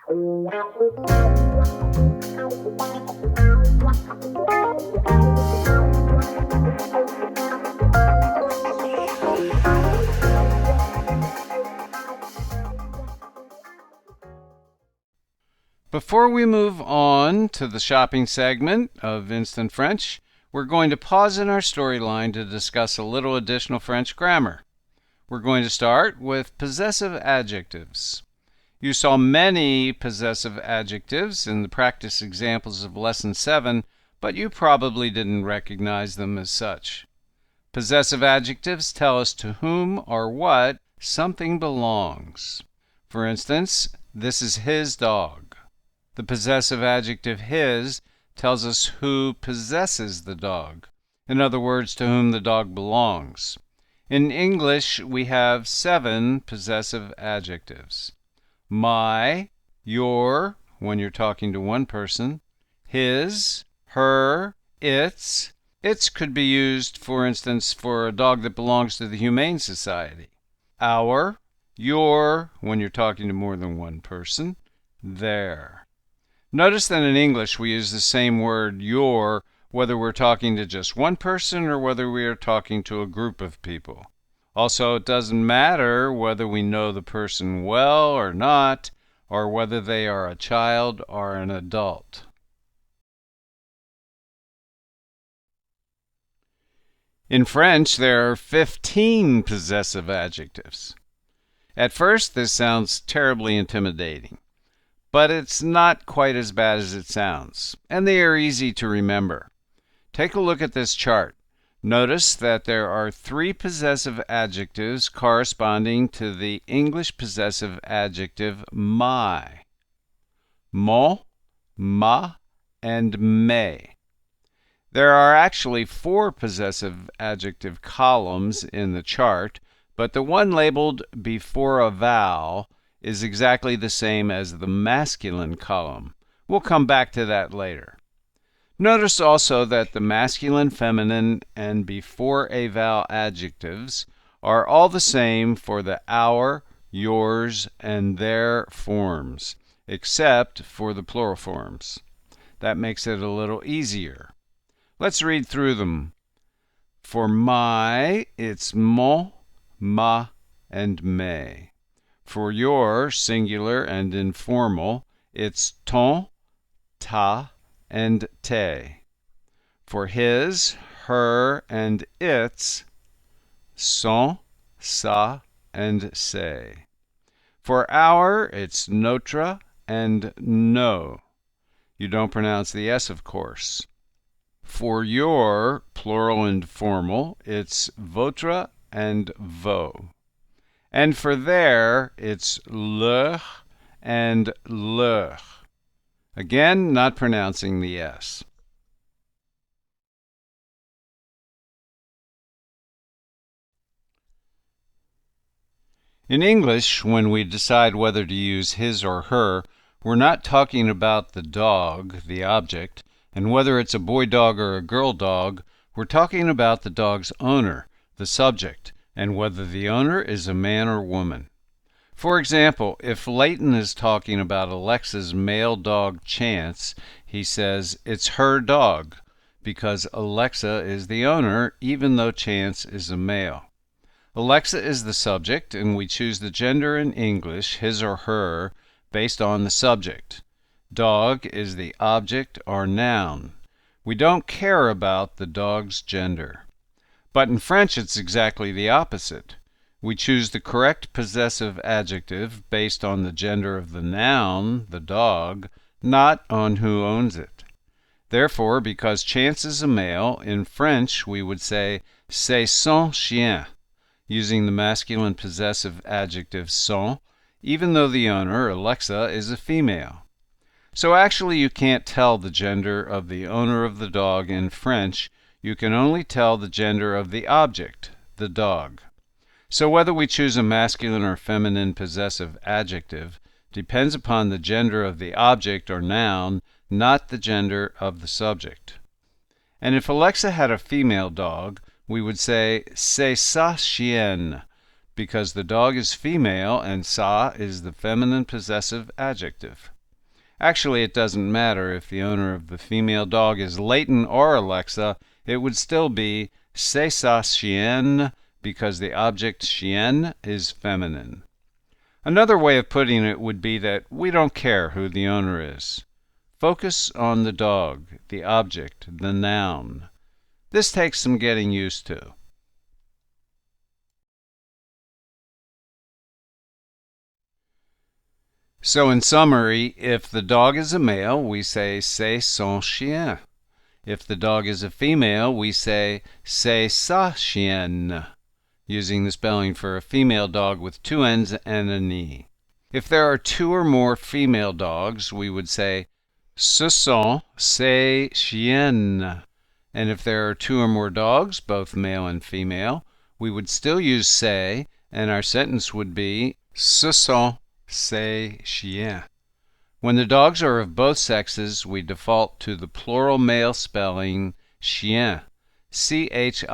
Before we move on to the shopping segment of Instant French, we're going to pause in our storyline to discuss a little additional French grammar. We're going to start with possessive adjectives. You saw many possessive adjectives in the practice examples of Lesson 7, but you probably didn't recognize them as such. Possessive adjectives tell us to whom or what something belongs. For instance, this is his dog. The possessive adjective his tells us who possesses the dog. In other words, to whom the dog belongs. In English, we have 7 possessive adjectives. My, your, when you're talking to one person, his, her, its. Its could be used, for instance, for a dog that belongs to the Humane Society. Our, your, when you're talking to more than one person, their. Notice that in English we use the same word your whether we're talking to just one person or whether we are talking to a group of people. Also, it doesn't matter whether we know the person well or not, or whether they are a child or an adult. In French, there are 15 possessive adjectives. At first, this sounds terribly intimidating. But it's not quite as bad as it sounds, and they are easy to remember. Take a look at this chart. Notice that there are 3 possessive adjectives corresponding to the English possessive adjective my. Mon, ma, and mes. There are actually 4 possessive adjective columns in the chart, but the one labeled before a vowel is exactly the same as the masculine column. We'll come back to that later. Notice also that the masculine, feminine, and before a vowel adjectives are all the same for the our, yours, and their forms, except for the plural forms. That makes it a little easier. Let's read through them. For my, it's mon, ma, and mes. For your, singular and informal, it's ton, ta, and te. For his, her, and its, son, sa, and se. For our, it's notre and no. You don't pronounce the S, of course. For your, plural and formal, it's votre and vos. And for their, it's leur and leur. Again, not pronouncing the S. In English, when we decide whether to use his or her, we're not talking about the dog, the object, and whether it's a boy dog or a girl dog. We're talking about the dog's owner, the subject, and whether the owner is a man or woman. For example, if Leighton is talking about Alexa's male dog Chance, he says it's her dog because Alexa is the owner even though Chance is a male. Alexa is the subject, and we choose the gender in English, his or her, based on the subject. Dog is the object or noun. We don't care about the dog's gender. But in French, it's exactly the opposite. We choose the correct possessive adjective based on the gender of the noun, the dog, not on who owns it. Therefore, because Chance is a male, in French we would say c'est son chien, using the masculine possessive adjective son, even though the owner, Alexa, is a female. So actually you can't tell the gender of the owner of the dog in French. You can only tell the gender of the object, the dog. So whether we choose a masculine or feminine possessive adjective depends upon the gender of the object or noun, not the gender of the subject. And if Alexa had a female dog, we would say c'est sa chienne, because the dog is female and sa is the feminine possessive adjective. Actually, it doesn't matter if the owner of the female dog is Leighton or Alexa, it would still be c'est sa chienne because the object chienne is feminine. Another way of putting it would be that we don't care who the owner is. Focus on the dog, the object, the noun. This takes some getting used to. So in summary, if the dog is a male, we say c'est son chien. If the dog is a female, we say c'est sa chienne, using the spelling for a female dog with two N's and an E. If there are two or more female dogs, we would say ce sont ses chiennes. And if there are two or more dogs, both male and female, we would still use say, and our sentence would be ce sont ses chiens. When the dogs are of both sexes, we default to the plural male spelling chien, C-H-I-E-N-S.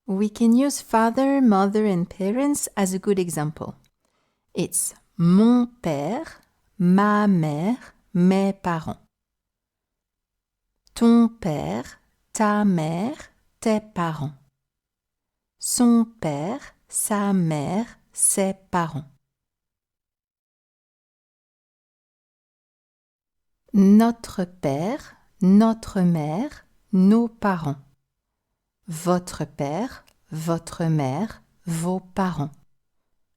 We can use father, mother, and parents as a good example. It's mon père, ma mère, mes parents. Ton père, ta mère, tes parents. Son père, sa mère, ses parents. Notre père, notre mère, nos parents. Votre père, votre mère, vos parents.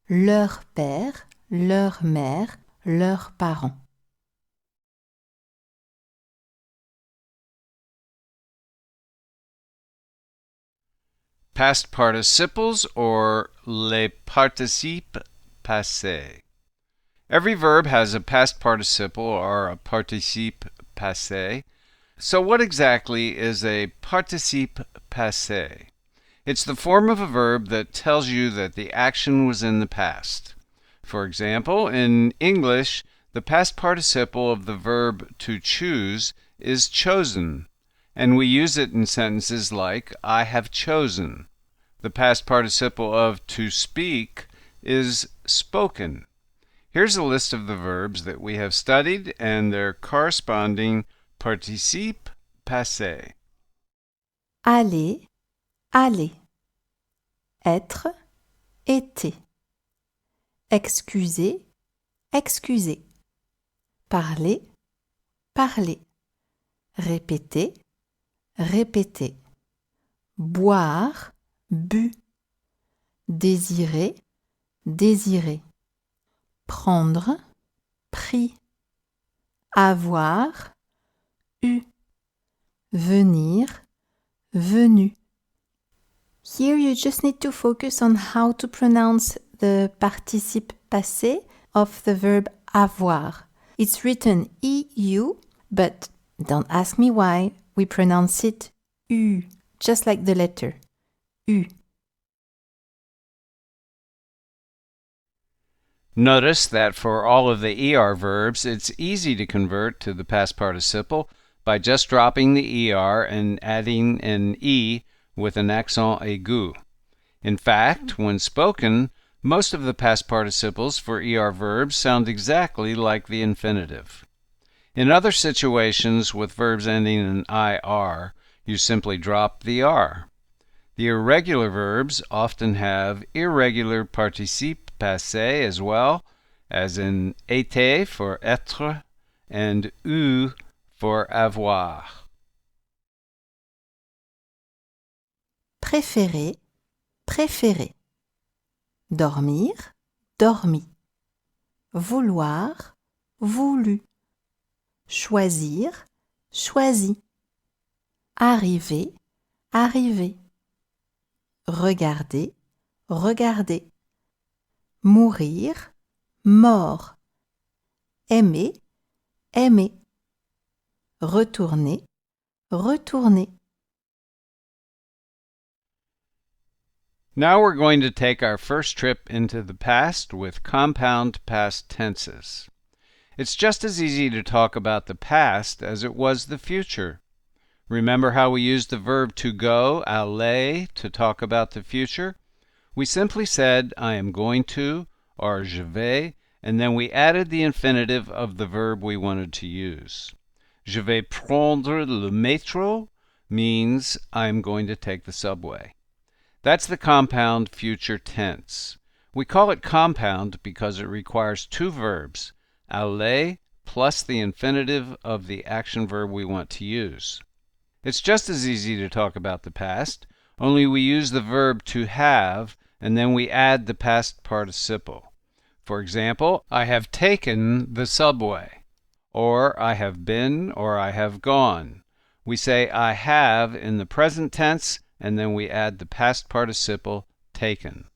Leur père, leur mère, leurs parents. Past participles or les participes passés. Every verb has a past participle or a participe passé. So what exactly is a participe passé? It's the form of a verb that tells you that the action was in the past. For example, in English, the past participle of the verb to choose is chosen, and we use it in sentences like I have chosen. The past participle of to speak is spoken. Here's a list of the verbs that we have studied and their corresponding participe passé. Aller, aller. Être, été. Excuser, excuser. Parler, parler. Répéter, répéter. Boire, bu. Désirer, désirer. Prendre, pris. Avoir, eu. Venir, venu. Here you just need to focus on how to pronounce the participe passé of the verb avoir. It's written EU, but don't ask me why. We pronounce it U, just like the letter U. Notice that for all of the ER verbs, it's easy to convert to the past participle by just dropping the ER and adding an E with an accent aigu. In fact, when spoken, most of the past participles for ER verbs sound exactly like the infinitive. In other situations with verbs ending in IR, you simply drop the R. The irregular verbs often have irregular participe passé as well, as in été for être and eu for avoir. Préférer, préférer. Dormir, dormi. Vouloir, voulu. Choisir, choisi. Arriver, arriver. Regarder, regarder. Mourir, mort. Aimer, aimer. Retourner, retourner. Now we're going to take our first trip into the past with compound past tenses. It's just as easy to talk about the past as it was the future. Remember how we used the verb to go, aller, to talk about the future? We simply said I am going to or je vais, and then we added the infinitive of the verb we wanted to use. Je vais prendre le métro means I am going to take the subway. That's the compound future tense. We call it compound because it requires two verbs, aller plus the infinitive of the action verb we want to use. It's just as easy to talk about the past, only we use the verb to have and then we add the past participle. For example, I have taken the subway, or I have been, or I have gone. We say I have in the present tense and then we add the past participle taken.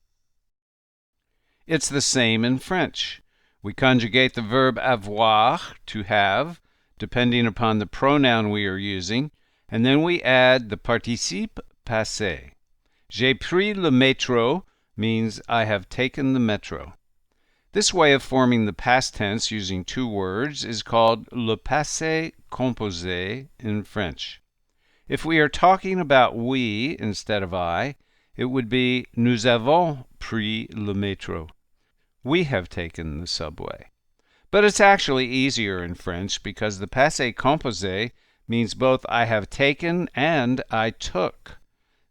It's the same in French. We conjugate the verb avoir, to have, depending upon the pronoun we are using, and then we add the participe passé. J'ai pris le métro means I have taken the metro. This way of forming the past tense using two words is called le passé composé in French. If we are talking about we instead of I, it would be nous avons pris le métro. We have taken the subway. But it's actually easier in French because the passé composé means both I have taken and I took.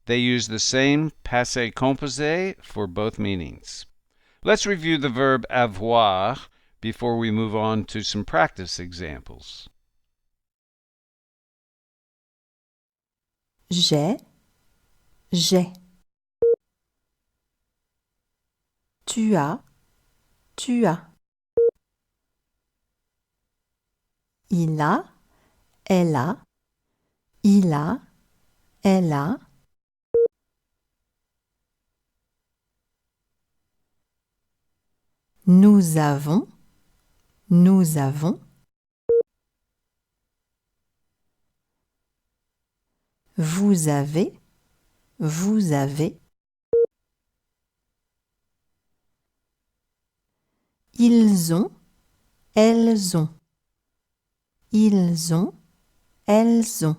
They use the same passé composé for both meanings. Let's review the verb avoir before we move on to some practice examples. J'ai. Tu as. Il a. Elle a. Il a. Elle a. Nous avons. Vous avez. Ils ont. Elles ont.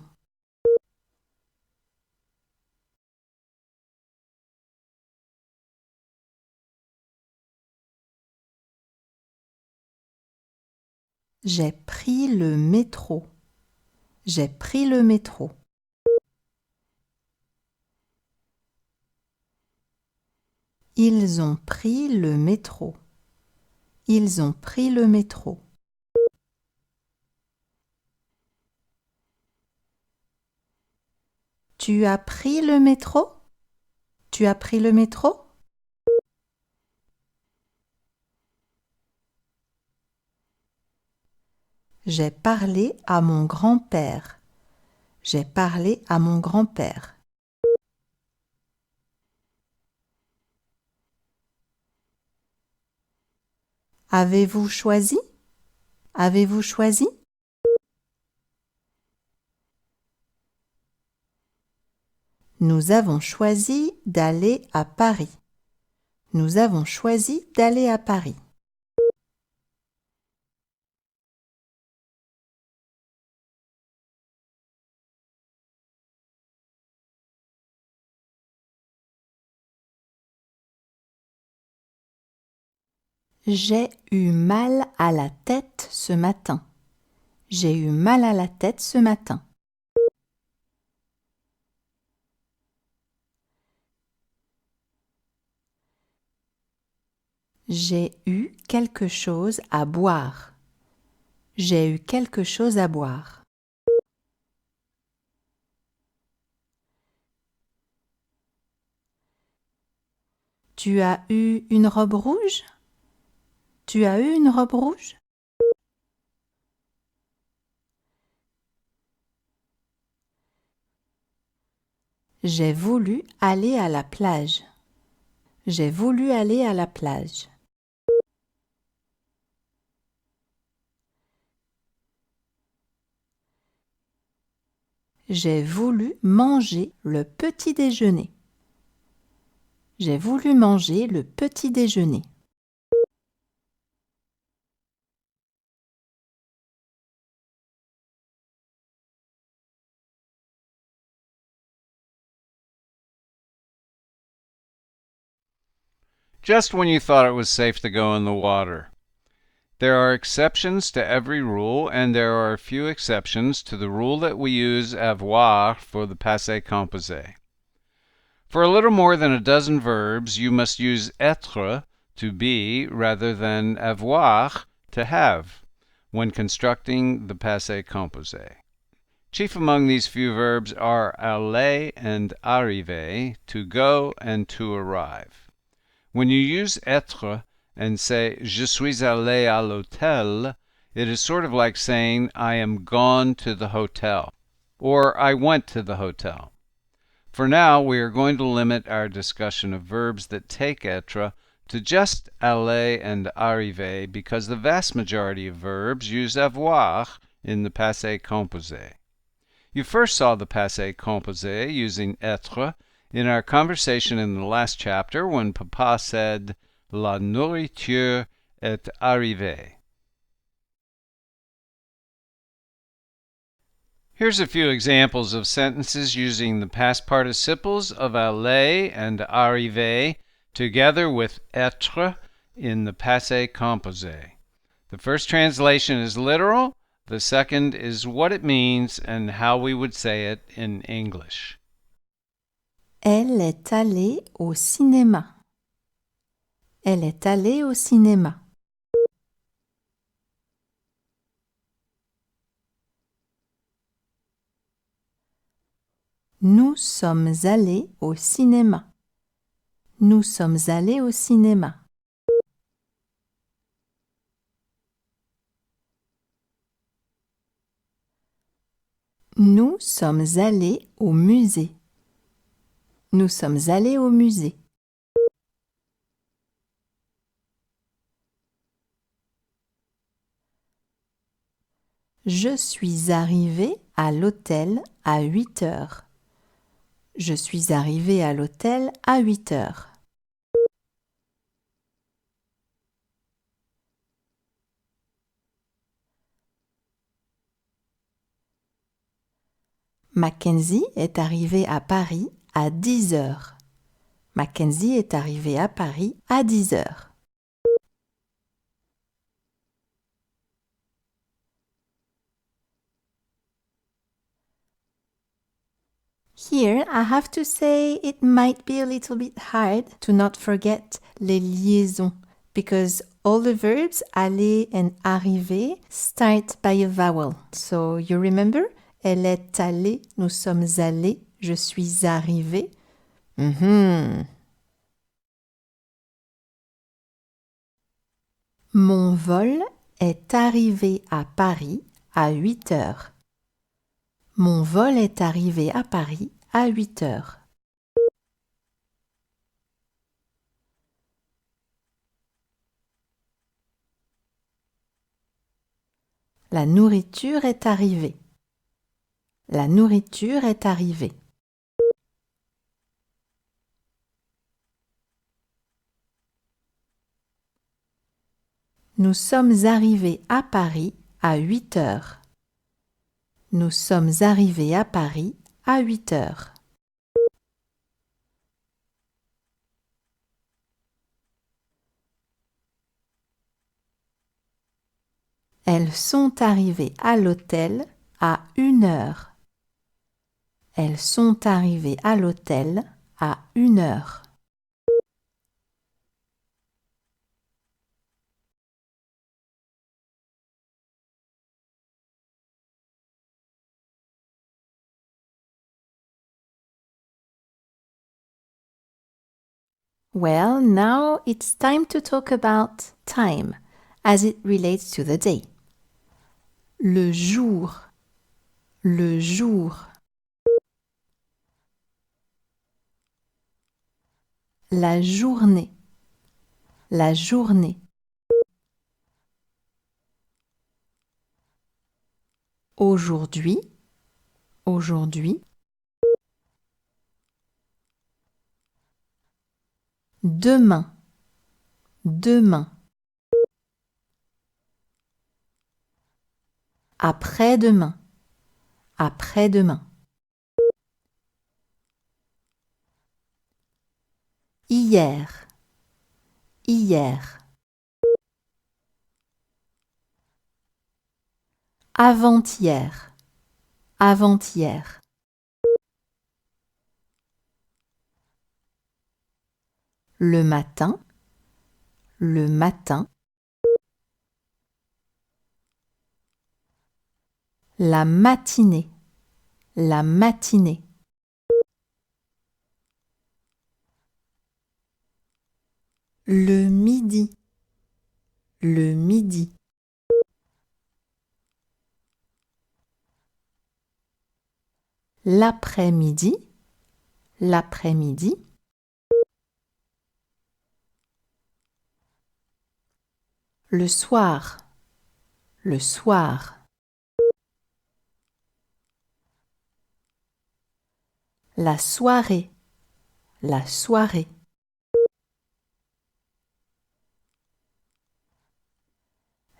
J'ai pris le métro. Ils ont pris le métro. Tu as pris le métro? J'ai parlé à mon grand-père. Avez-vous choisi? Nous avons choisi d'aller à Paris. J'ai eu mal à la tête ce matin. J'ai eu quelque chose à boire. Tu as eu une robe rouge? J'ai voulu aller à la plage. J'ai voulu manger le petit déjeuner. just when you thought it was safe to go in the water. There are exceptions to every rule, and there are a few exceptions to the rule that we use avoir for the passé composé. For a little more than a dozen verbs, you must use être, to be, rather than avoir, to have, when constructing the passé composé. Chief among these few verbs are aller and arriver, to go and to arrive. When you use être and say je suis allé à l'hôtel, it is sort of like saying I am gone to the hotel, or I went to the hotel. For now, we are going to limit our discussion of verbs that take être to just aller and arriver because the vast majority of verbs use avoir in the passé composé. You first saw the passé composé using être in our conversation in the last chapter when Papa said, La nourriture est arrivée. Here's a few examples of sentences using the past participles of aller and arriver together with être in the passé composé. The first translation is literal. The second is what it means and how we would say it in English. Elle est allée au cinéma. Elle est allée au cinéma. Nous sommes allés au cinéma. Nous sommes allés au cinéma. Nous sommes allés au musée. Nous sommes allés au musée. Je suis arrivé à l'hôtel à 8 heures. Je suis arrivé à l'hôtel à 8 heures. Mackenzie est arrivé à Paris à 10 heures. Mackenzie est arrivé à Paris à 10 heures. Here, I have to say it might be a little bit hard to not forget les liaisons because all the verbs aller and arriver start by a vowel. So you remember? Elle est allée, nous sommes allés, je suis arrivé. Mon vol est arrivé à Paris à 8 heures. Mon vol est arrivé à Paris à 8 heures. La nourriture est arrivée. La nourriture est arrivée. Nous sommes arrivés à Paris à 8 heures. Nous sommes arrivés à Paris à 8 heures. Elles sont arrivées à l'hôtel à 1 heure. Elles sont arrivées à l'hôtel à 1 heure. Well, now it's time to talk about time as it relates to the day. Le jour, le jour. La journée, la journée. Aujourd'hui, aujourd'hui. Demain, demain. Après-demain, après-demain. Hier, hier. Avant-hier, avant-hier. Le matin, le matin. La matinée, la matinée. Le midi, le midi. L'après-midi, l'après-midi. Le soir, le soir. La soirée, la soirée.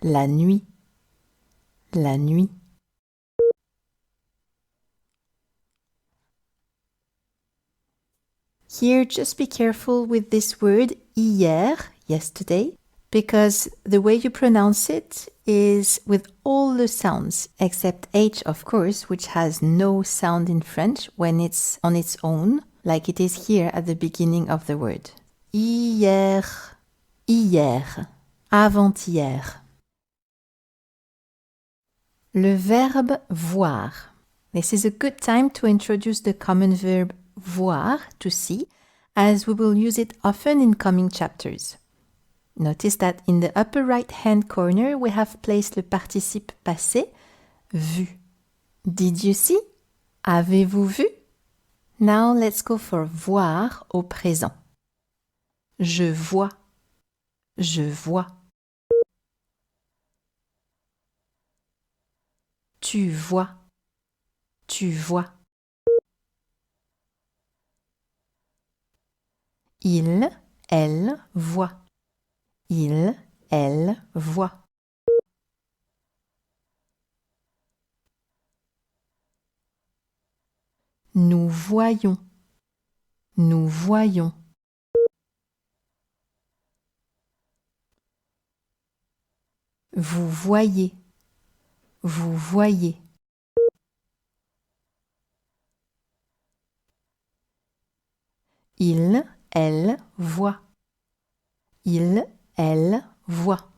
La nuit, la nuit. Here, just be careful with this word hier, yesterday, because the way you pronounce it is with all the sounds, except H, of course, which has no sound in French when it's on its own, like it is here at the beginning of the word. Hier, hier, avant-hier. Le verbe voir. This is a good time to introduce the common verb voir, to see, as we will use it often in coming chapters. Notice that in the upper right-hand corner, we have placed le participe passé, vu. Did you see? Avez-vous vu? Now let's go for voir au présent. Je vois. Je vois. Tu vois. Tu vois. Il, elle voit. Il, elle voit. Nous voyons. Nous voyons. Vous voyez. Vous voyez. Il, elle voit. Il, elle voit.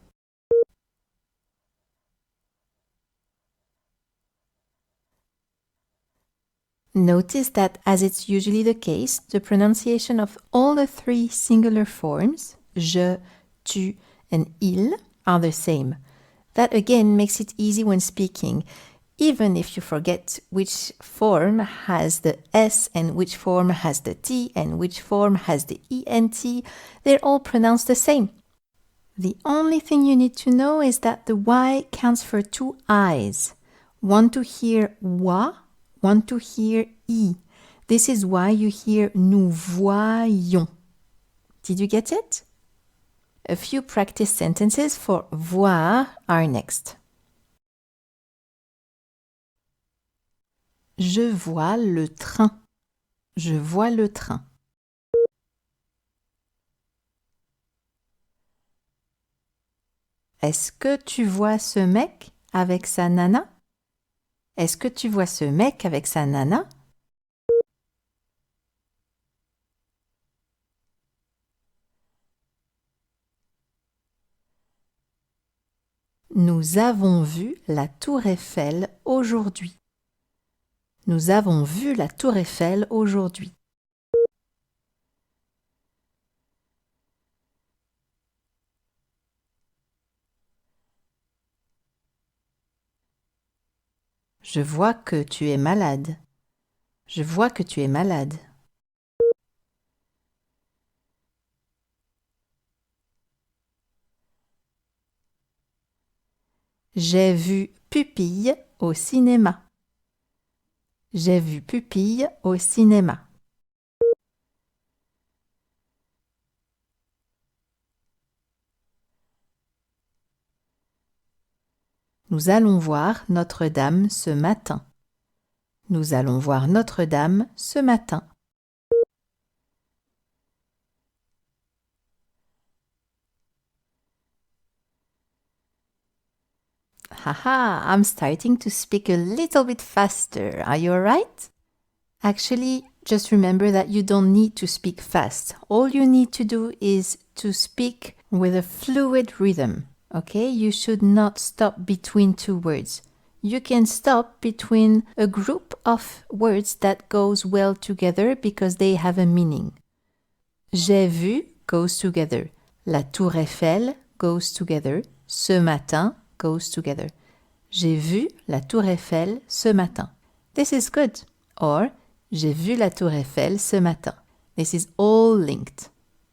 Notice that, as it's usually the case, the pronunciation of all the three singular forms, je, tu, and il, are the same. That again makes it easy when speaking, even if you forget which form has the S and which form has the T and which form has the ENT, they're all pronounced the same. The only thing you need to know is that the Y counts for two I's. One to hear wa, one to hear I. This is why you hear nous voyons. Did you get it? A few practice sentences for voir are next. Je vois le train. Je vois le train. Est-ce que tu vois ce mec avec sa nana? Est-ce que tu vois ce mec avec sa nana? Nous avons vu la tour Eiffel aujourd'hui. Nous avons vu la tour Eiffel aujourd'hui. Je vois que tu es malade. Je vois que tu es malade. J'ai vu Pupille au cinéma. J'ai vu Pupille au cinéma. Nous allons voir Notre-Dame ce matin. Nous allons voir Notre-Dame ce matin. Haha, I'm starting to speak a little bit faster. Are you alright? Actually, just remember that you don't need to speak fast. All you need to do is to speak with a fluid rhythm. Okay? You should not stop between two words. You can stop between a group of words that goes well together because they have a meaning. J'ai vu goes together. La Tour Eiffel goes together. Ce matin goes together. J'ai vu la Tour Eiffel ce matin. This is good. Or, j'ai vu la Tour Eiffel ce matin. This is all linked.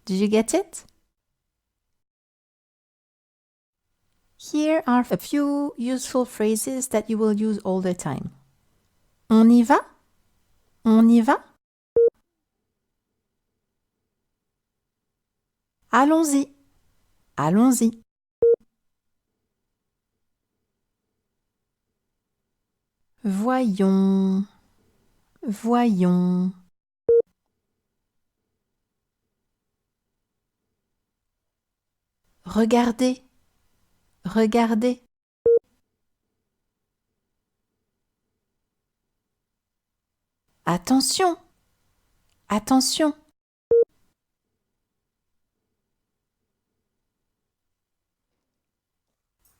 Did you get it? Here are a few useful phrases that you will use all the time. On y va? On y va? Allons-y. Allons-y. Voyons. Voyons. Regardez. Regardez. Attention. Attention.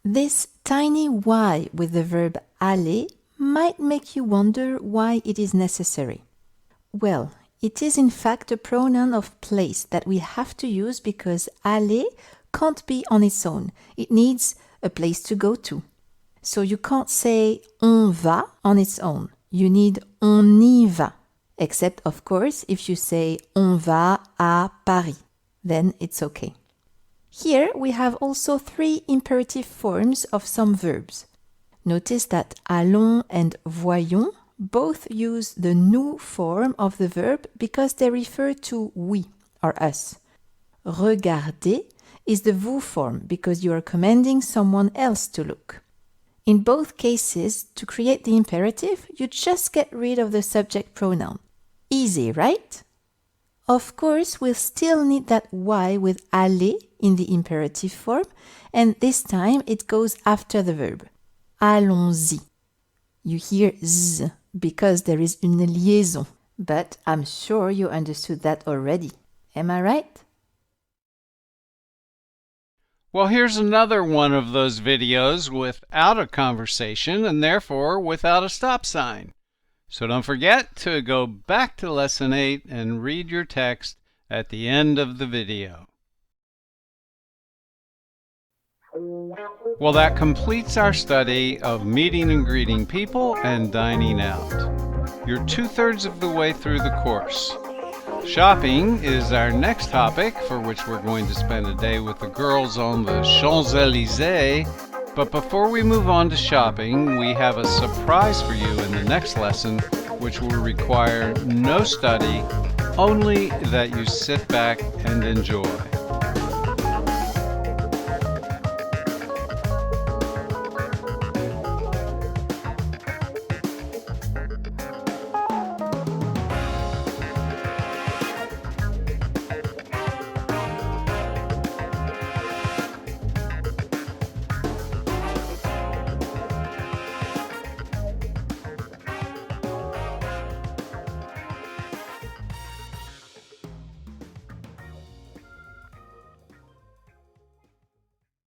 This tiny y with the verb aller might make you wonder why it is necessary. Well, it is in fact a pronoun of place that we have to use because aller can't be on its own. It needs a place to go to. So you can't say on va on its own. You need on y va. Except, of course, if you say on va à Paris. Then it's okay. Here we have also three imperative forms of some verbs. Notice that allons and voyons both use the nous form of the verb because they refer to we or us. Regardez is the vous form because you are commanding someone else to look. In both cases, to create the imperative, you just get rid of the subject pronoun. Easy, right? Of course, we'll still need that y with aller in the imperative form, and this time it goes after the verb. Allons-y. You hear z because there is une liaison, but I'm sure you understood that already. Am I right? Well, here's another one of those videos without a conversation and therefore without a stop sign. So don't forget to go back to Lesson 8 and read your text at the end of the video. Well, that completes our study of meeting and greeting people and dining out. You're 2/3 of the way through the course. Shopping is our next topic, for which we're going to spend a day with the girls on the Champs-Élysées. But before we move on to shopping, we have a surprise for you in the next lesson, which will require no study, only that you sit back and enjoy.